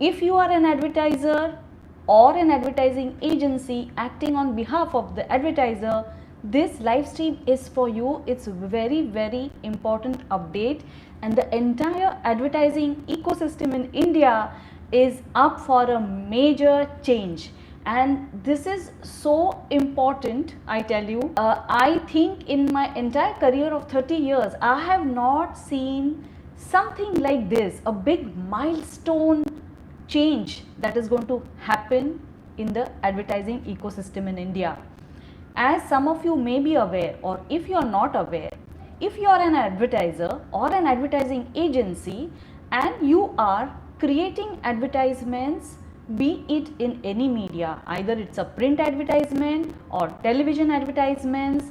If you are an advertiser or an advertising agency acting on behalf of the advertiser, this live stream is for you. It's very important update, and the entire advertising ecosystem in India is up for a major change. And this is so important, I tell you. I think in my entire career of 30 years, I have not seen something like this, a big milestone change that is going to happen in the advertising ecosystem in India. As some of you may be aware, or if you are not aware, if you are an advertiser or an advertising agency and you are creating advertisements, be it in any media, either it's a print advertisement or television advertisements,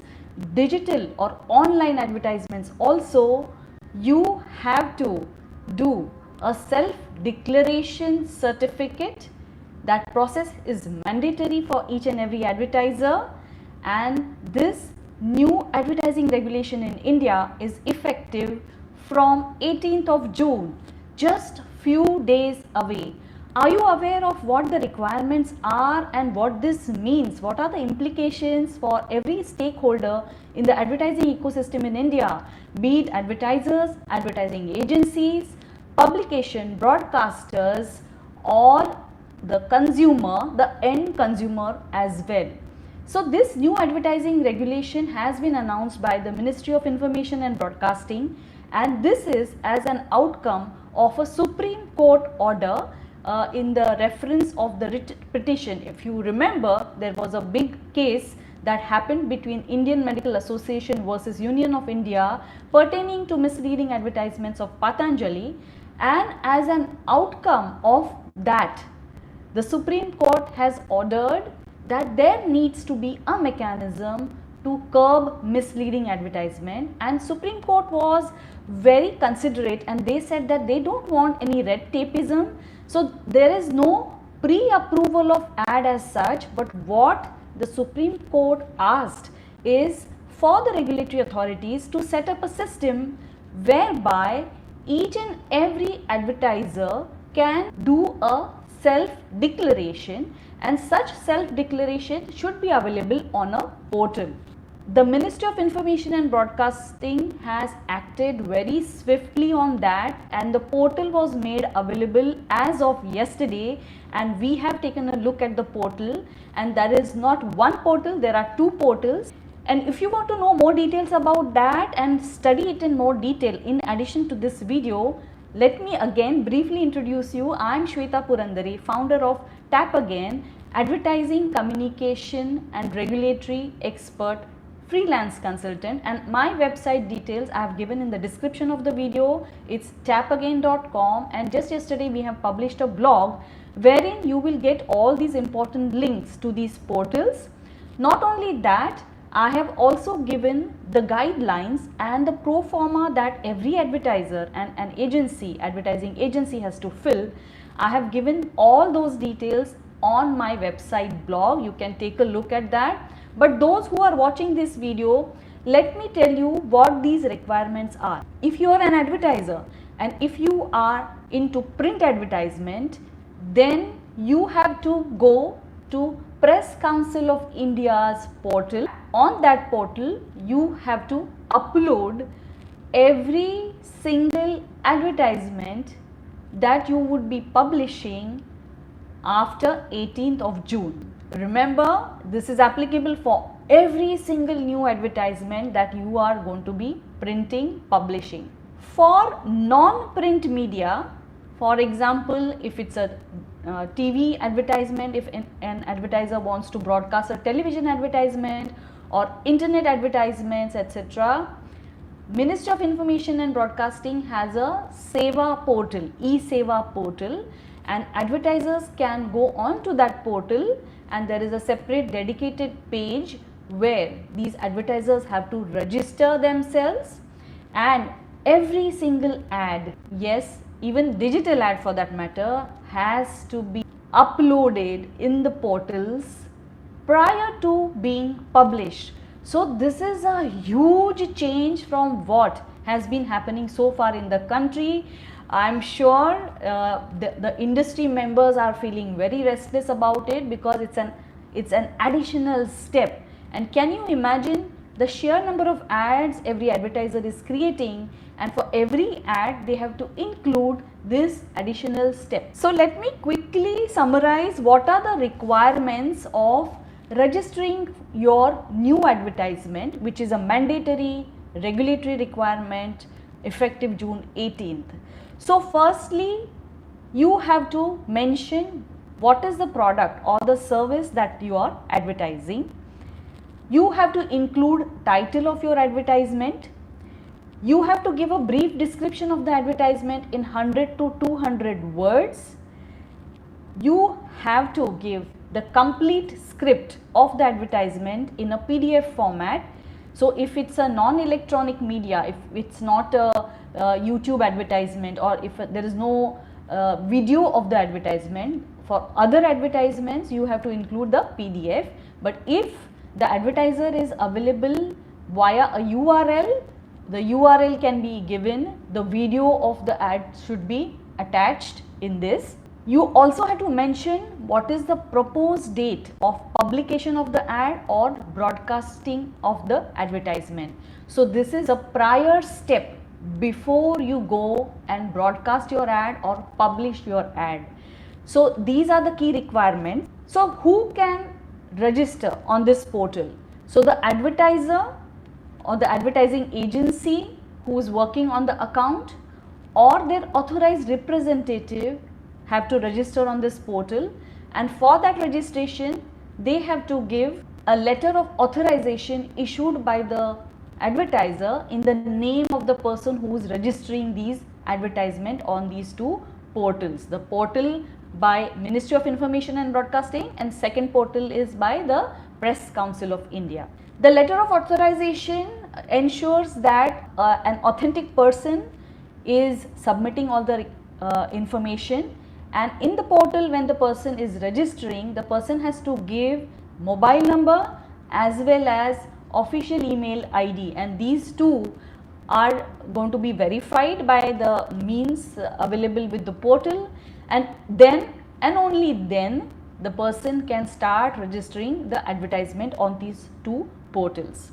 digital or online advertisements also, you have to do a self-declaration certificate. That process is mandatory for each and every advertiser, and this new advertising regulation in India is effective from 18th of June, just few days away. Are you aware of what the requirements are and what this means? What are the implications for every stakeholder in the advertising ecosystem in India, be it advertisers, advertising agencies, publication broadcasters, or the consumer, the end consumer as well. So this new advertising regulation has been announced by the Ministry of Information and Broadcasting, and this is as an outcome of a Supreme Court order in the reference of the writ petition. If you remember, there was a big case that happened between Indian Medical Association versus Union of India pertaining to misleading advertisements of Patanjali, and as an outcome of that, the Supreme Court has ordered that there needs to be a mechanism to curb misleading advertisement, and Supreme Court was very considerate and they said that they don't want any red tapeism. So there is no pre-approval of ad as such, but what the Supreme Court asked is for the regulatory authorities to set up a system whereby each and every advertiser can do a self-declaration, and such self-declaration should be available on a portal. The Ministry of Information and Broadcasting has acted very swiftly on that, and the portal was made available as of yesterday, and we have taken a look at the portal, and there is not one portal, there are two portals. And if you want to know more details about that and study it in more detail in addition to this video, let me again briefly introduce you. I am Shweta Purandare, founder of Tap Again, advertising, communication and regulatory expert freelance consultant, and my website details I have given in the description of the video. It's tapagain.com, and just yesterday we have published a blog wherein you will get all these important links to these portals. Not only that, I have also given the guidelines and the pro forma that every advertiser and an agency, advertising agency has to fill. I have given all those details on my website blog. You can take a look at that. But those who are watching this video, let me tell you what these requirements are. If you are an advertiser and if you are into print advertisement, then you have to go to Press Council of India's portal. On that portal, you have to upload every single advertisement that you would be publishing after 18th of June. Remember, this is applicable for every single new advertisement that you are going to be printing, publishing. For non-print media, for example, if it's a TV advertisement, if an advertiser wants to broadcast a television advertisement or internet advertisements, etc., Ministry of Information and Broadcasting has a Seva portal, e-Seva portal, and advertisers can go on to that portal, and there is a separate dedicated page where these advertisers have to register themselves, and every single ad, yes, even digital ad for that matter, has to be uploaded in the portals prior to being published. So this is a huge change from what has been happening so far in the country. I'm sure the industry members are feeling very restless about it, because it's an additional step. And can you imagine the sheer number of ads every advertiser is creating, and for every ad they have to include this additional step. So let me quickly summarize what are the requirements of registering your new advertisement, which is a mandatory regulatory requirement effective June 18th. So firstly, you have to mention what is the product or the service that you are advertising. You have to include title of your advertisement. You have to give a brief description of the advertisement in 100 to 200 words. You have to give the complete script of the advertisement in a PDF format. So if it's a non-electronic media, if it's not a YouTube advertisement, or if there is no video of the advertisement, for other advertisements you have to include the PDF. But if the advertiser is available via a URL, the URL can be given, the video of the ad should be attached in this. You also have to mention what is the proposed date of publication of the ad or broadcasting of the advertisement. So this is a prior step before you go and broadcast your ad or publish your ad. So these are the key requirements. So who can register on this portal? So the advertiser or the advertising agency who is working on the account, or their authorized representative have to register on this portal, and for that registration they have to give a letter of authorization issued by the advertiser in the name of the person who is registering these advertisement on these two portals. The portal by Ministry of Information and Broadcasting, and second portal is by the Press Council of India. The letter of authorization ensures that an authentic person is submitting all the information, and in the portal when the person is registering, the person has to give mobile number as well as official email ID, and these two are going to be verified by the means available with the portal, and then and only then the person can start registering the advertisement on these two portals.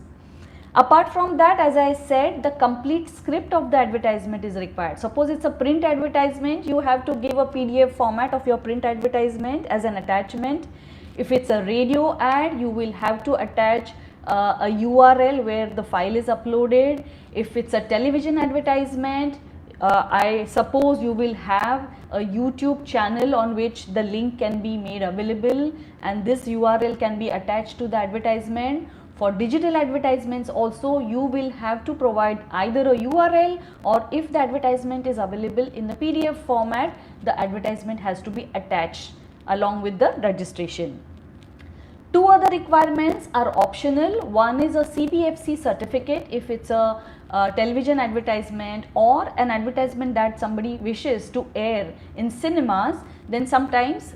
Apart from that, as I said, the complete script of the advertisement is required. Suppose it's a print advertisement, you have to give a PDF format of your print advertisement as an attachment. If it's a radio ad, you will have to attach a URL where the file is uploaded. If it's a television advertisement, I suppose you will have a YouTube channel on which the link can be made available, and this URL can be attached to the advertisement. For digital advertisements also, you will have to provide either a URL, or if the advertisement is available in the PDF format, the advertisement has to be attached along with the registration. Two other requirements are optional. One is a CBFC certificate if it's a television advertisement or an advertisement that somebody wishes to air in cinemas. Then sometimes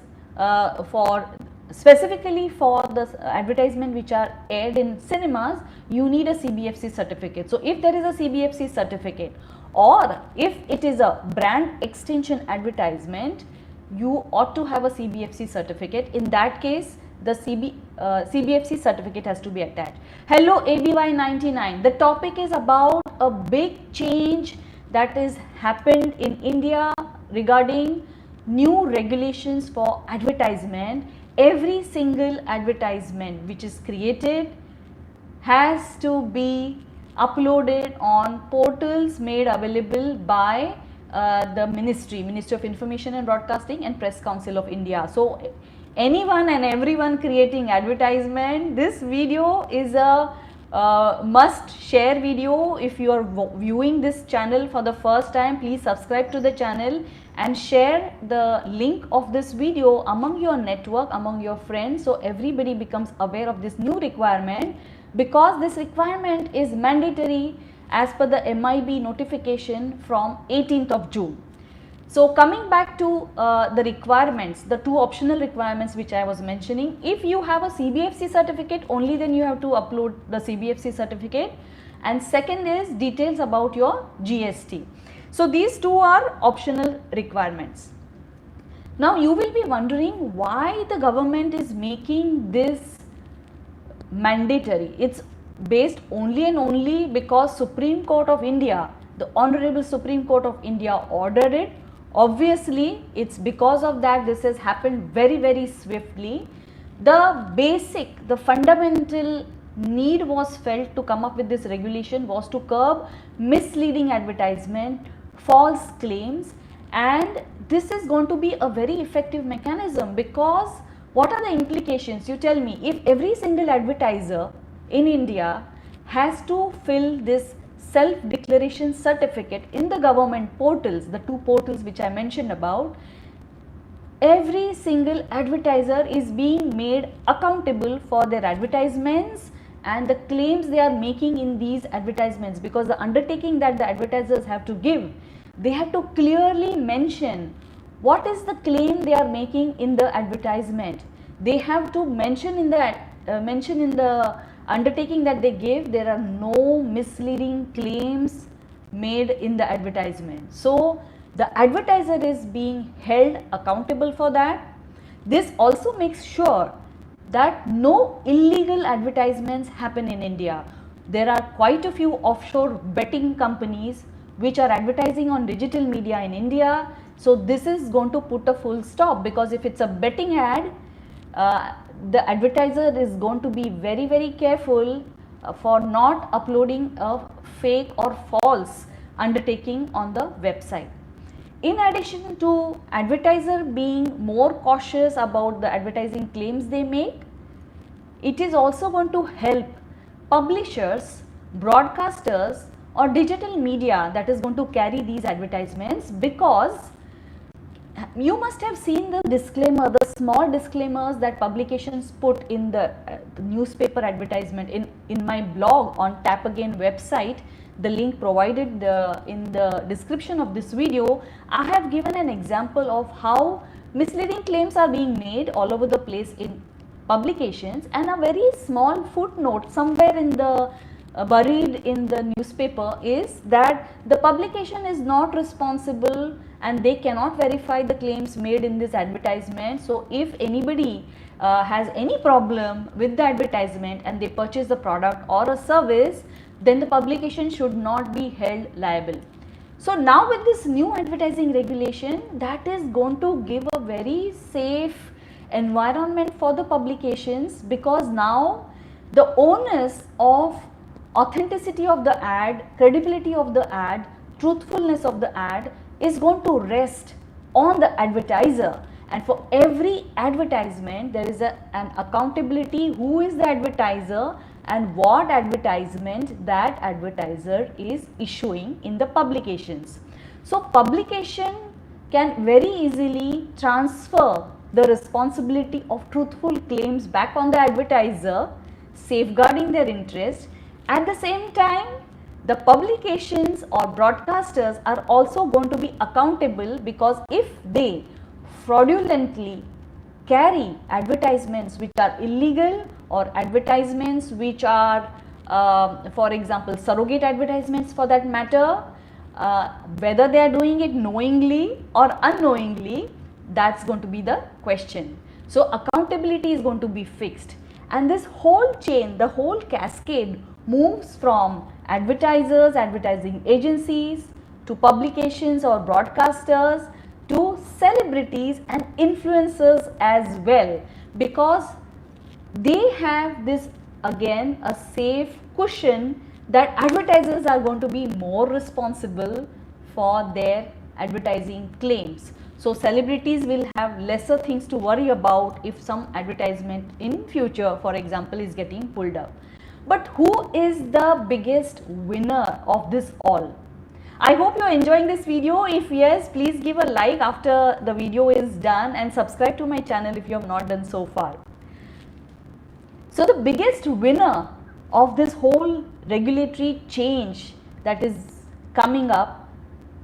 specifically for the advertisement which are aired in cinemas, you need a CBFC certificate. So if there is a CBFC certificate, or if it is a brand extension advertisement, you ought to have a CBFC certificate. In that case, the CBFC certificate has to be attached. Hello ABY99, the topic is about a big change that is happened in India regarding new regulations for advertisement. Every single advertisement which is created has to be uploaded on portals made available by the Ministry of Information and Broadcasting and Press Council of India. So anyone and everyone creating advertisement, this video is a must share video. If you are viewing this channel for the first time, please subscribe to the channel and share the link of this video among your network, among your friends, so everybody becomes aware of this new requirement, because this requirement is mandatory as per the MIB notification from 18th of June. So coming back to the requirements, the two optional requirements which I was mentioning, if you have a CBFC certificate, only then you have to upload the CBFC certificate, and second is details about your GST. So these two are optional requirements. Now you will be wondering why the government is making this mandatory. It's based only and only because Supreme Court of India, the Honorable Supreme Court of India ordered it. Obviously, it's because of that this has happened very swiftly. The fundamental need was felt to come up with this regulation was to curb misleading advertisement, false claims, and this is going to be a very effective mechanism because what are the implications? You tell me, if every single advertiser in India has to fill this self-declaration certificate in the government portals, the two portals which I mentioned about, every single advertiser is being made accountable for their advertisements and the claims they are making in these advertisements, because the undertaking that the advertisers have to give, they have to clearly mention what is the claim they are making in the advertisement. They have to mention in the undertaking that they give there are no misleading claims made in the advertisement. So the advertiser is being held accountable for that. This also makes sure that no illegal advertisements happen in India. There are quite a few offshore betting companies which are advertising on digital media in India. So this is going to put a full stop, because if it's a betting ad, the advertiser is going to be very careful for not uploading a fake or false undertaking on the website. In addition to advertiser being more cautious about the advertising claims they make, it is also going to help publishers, broadcasters or digital media that is going to carry these advertisements, because you must have seen the disclaimer, the small disclaimers that publications put in the newspaper advertisement. In my blog on Tap Again website, the link provided in the description of this video, I have given an example of how misleading claims are being made all over the place in publications, and a very small footnote somewhere in the buried in the newspaper is that the publication is not responsible and they cannot verify the claims made in this advertisement. So if anybody has any problem with the advertisement and they purchase the product or a service, then the publication should not be held liable. So now with this new advertising regulation, that is going to give a very safe environment for the publications, because now the onus of authenticity of the ad, credibility of the ad, truthfulness of the ad is going to rest on the advertiser. And for every advertisement there is an accountability, who is the advertiser and what advertisement that advertiser is issuing in the publications. So publication can very easily transfer the responsibility of truthful claims back on the advertiser, safeguarding their interest. At the same time, the publications or broadcasters are also going to be accountable, because if they fraudulently carry advertisements which are illegal or advertisements which are for example surrogate advertisements for that matter, whether they are doing it knowingly or unknowingly, that's going to be the question. So accountability is going to be fixed, and this whole chain, the whole cascade moves from advertisers, advertising agencies, to publications or broadcasters, to celebrities and influencers as well, because they have this again a safe cushion that advertisers are going to be more responsible for their advertising claims. So celebrities will have lesser things to worry about if some advertisement in future, for example, is getting pulled up. But who is the biggest winner of this all? I hope you are enjoying this video. If yes, please give a like after the video is done and subscribe to my channel if you have not done so far. So the biggest winner of this whole regulatory change that is coming up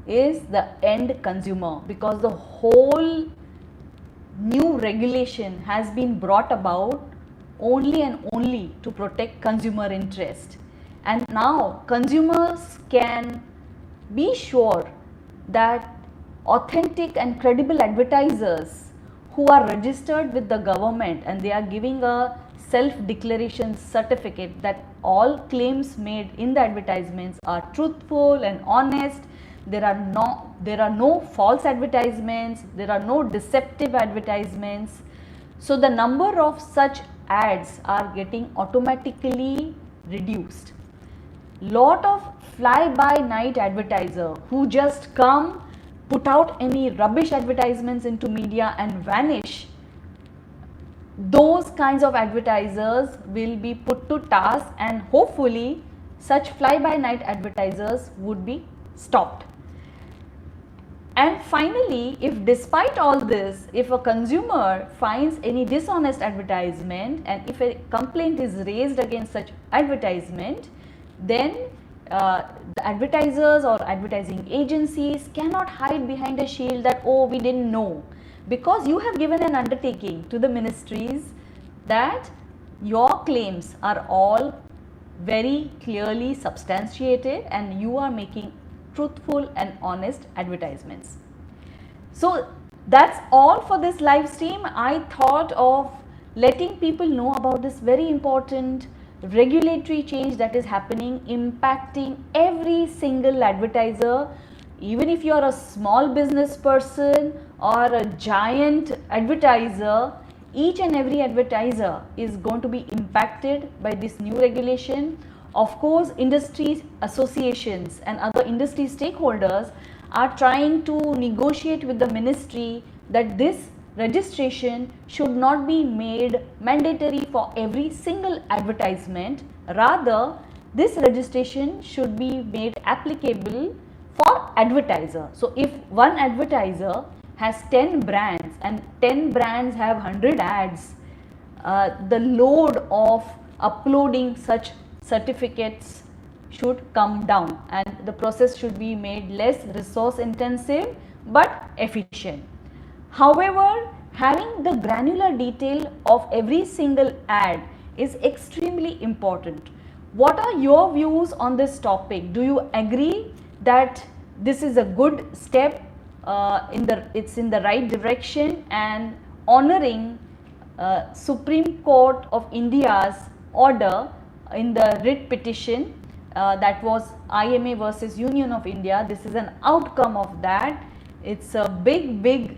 is the end consumer, because the whole new regulation has been brought about only and only to protect consumer interest. And now consumers can be sure that authentic and credible advertisers who are registered with the government and they are giving a self-declaration certificate that all claims made in the advertisements are truthful and honest. There are no false advertisements, there are no deceptive advertisements. So the number of such ads are getting automatically reduced. Lot of fly-by-night advertiser who just come, put out any rubbish advertisements into media and vanish. Those kinds of advertisers will be put to task, and hopefully such fly-by-night advertisers would be stopped. And finally, if despite all this, if a consumer finds any dishonest advertisement and if a complaint is raised against such advertisement, then the advertisers or advertising agencies cannot hide behind a shield that, oh, we didn't know, because you have given an undertaking to the ministries that your claims are all very clearly substantiated and you are making truthful and honest advertisements. So that's all for this live stream. I thought of letting people know about this very important regulatory change that is happening, impacting every single advertiser. Even if you are a small business person or a giant advertiser, each and every advertiser is going to be impacted by this new regulation. Of course, industry associations and other industry stakeholders are trying to negotiate with the ministry that this registration should not be made mandatory for every single advertisement. Rather, this registration should be made applicable for advertiser. So if one advertiser has 10 brands and 10 brands have 100 ads, the load of uploading such certificates should come down and the process should be made less resource intensive but efficient. However, having the granular detail of every single ad is extremely important. What are your views on this topic? Do you agree that this is a good step, it's in the right direction and honoring Supreme Court of India's order in the writ petition that was IMA versus Union of India? This is an outcome of that. It's a big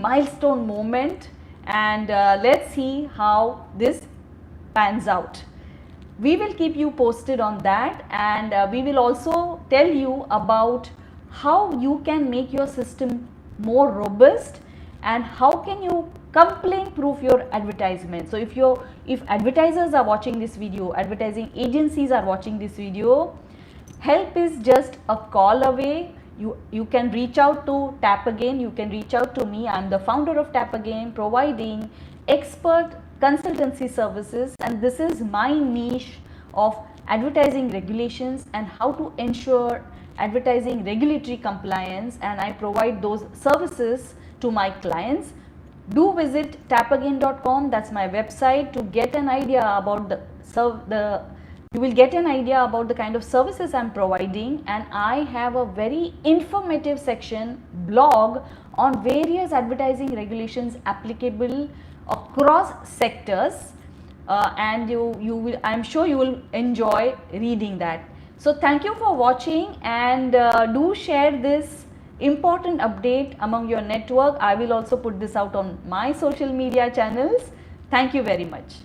milestone moment, and let's see how this pans out. We will keep you posted on that, and we will also tell you about how you can make your system more robust and how can you complaint proof your advertisement. So if advertisers are watching this video, advertising agencies are watching this video, help is just a call away. You can reach out to Tap Again, you can reach out to me. I am the founder of Tap Again, providing expert consultancy services, and this is my niche of advertising regulations and how to ensure advertising regulatory compliance, and I provide those services to my clients. Do visit tapagain.com, that's my website, to get an idea about you will get an idea about the kind of services I'm providing, and I have a very informative section blog on various advertising regulations applicable across sectors, and I'm sure you will enjoy reading that. So thank you for watching, and do share this important update among your network. I will also put this out on my social media channels. Thank you very much.